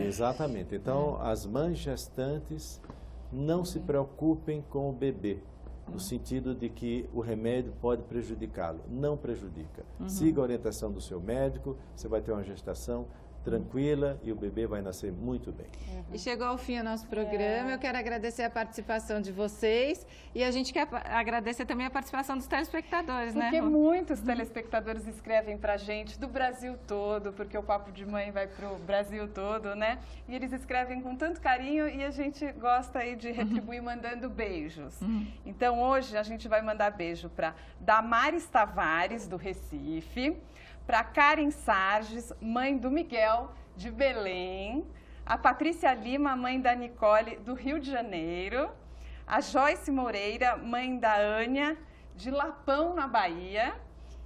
Exatamente. Então, as mães gestantes não se preocupem com o bebê, no sentido de que o remédio pode prejudicá-lo. Não prejudica. Siga a orientação do seu médico, você vai ter uma gestação tranquila e o bebê vai nascer muito bem. E chegou ao fim o nosso programa. Eu quero agradecer a participação de vocês e a gente quer agradecer também a participação dos telespectadores, né? Porque muitos telespectadores escrevem pra gente do Brasil todo, porque o Papo de Mãe vai pro Brasil todo, né? E eles escrevem com tanto carinho e a gente gosta aí de retribuir mandando beijos. Então hoje a gente vai mandar beijo para Damares Tavares, do Recife, para Karen Sarges, mãe do Miguel, de Belém, a Patrícia Lima, mãe da Nicole, do Rio de Janeiro, a Joyce Moreira, mãe da Ânia, de Lapão, na Bahia,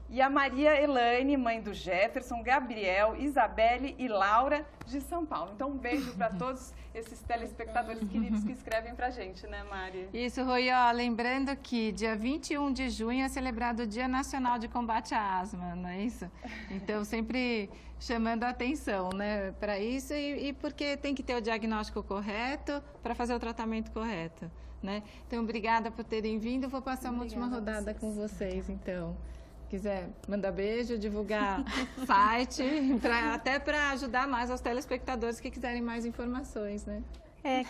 e a Maria Elaine, mãe do Jefferson, Gabriel, Isabelle e Laura, de São Paulo. Então, um beijo para todos esses telespectadores queridos que escrevem para a gente, né, Mari? Isso, Rui. Ó, lembrando que dia 21 de junho é celebrado o Dia Nacional de Combate à Asma, não é isso? Então, sempre chamando a atenção, né, para isso e porque tem que ter o diagnóstico correto para fazer o tratamento correto, né? Então, obrigada por terem vindo. Vou passar uma última rodada com vocês, então. Quiser mandar beijo, divulgar site, até para ajudar mais os telespectadores que quiserem mais informações, né?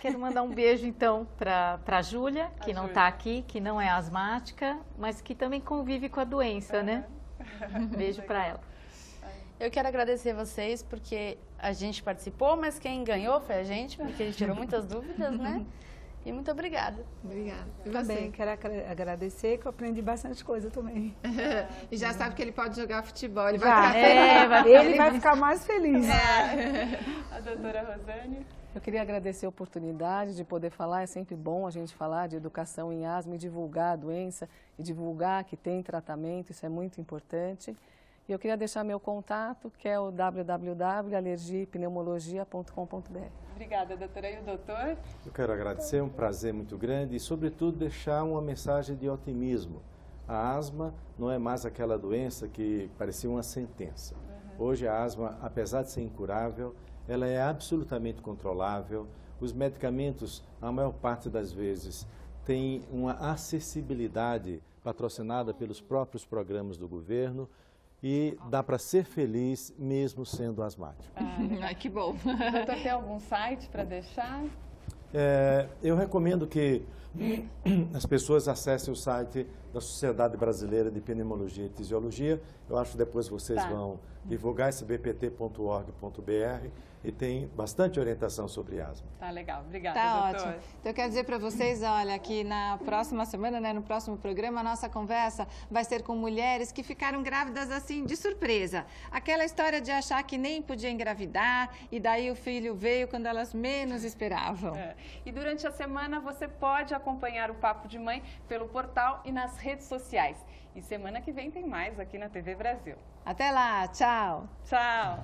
Quero mandar um beijo, então, para a Júlia, que não está aqui, que não é asmática, mas que também convive com a doença, né? Beijo para ela. Eu quero agradecer vocês, porque a gente participou, mas quem ganhou foi a gente, porque a gente tirou muitas dúvidas, né? E muito obrigada. Obrigada. E também quero agradecer, que eu aprendi bastante coisa também. E já sabe que ele pode jogar futebol, ele vai ficar ele vai ficar mais feliz. A doutora Rosane. Eu queria agradecer a oportunidade de poder falar. É sempre bom a gente falar de educação em asma e divulgar a doença e divulgar que tem tratamento, isso é muito importante. E eu queria deixar meu contato, que é o www.alergiapneumologia.com.br. Obrigada, doutora. E o doutor? Eu quero agradecer, é um prazer muito grande e, sobretudo, deixar uma mensagem de otimismo. A asma não é mais aquela doença que parecia uma sentença. Hoje a asma, apesar de ser incurável, ela é absolutamente controlável. Os medicamentos, a maior parte das vezes, têm uma acessibilidade patrocinada pelos próprios programas do governo. E dá para ser feliz mesmo sendo asmático. Ai, que bom. Doutor, tem algum site para deixar? Eu recomendo que as pessoas acessem o site da Sociedade Brasileira de Pneumologia e Fisiologia. Eu acho que depois vocês vão divulgar esse bpt.org.br e tem bastante orientação sobre asma. Tá legal, obrigada, doutor. Ótimo. Então, eu quero dizer para vocês, olha, que na próxima semana, né, no próximo programa, a nossa conversa vai ser com mulheres que ficaram grávidas assim, de surpresa. Aquela história de achar que nem podia engravidar e daí o filho veio quando elas menos esperavam. E durante a semana você pode acompanhar o Papo de Mãe pelo portal e nas redes sociais. E semana que vem tem mais aqui na TV Brasil. Até lá, tchau! Tchau!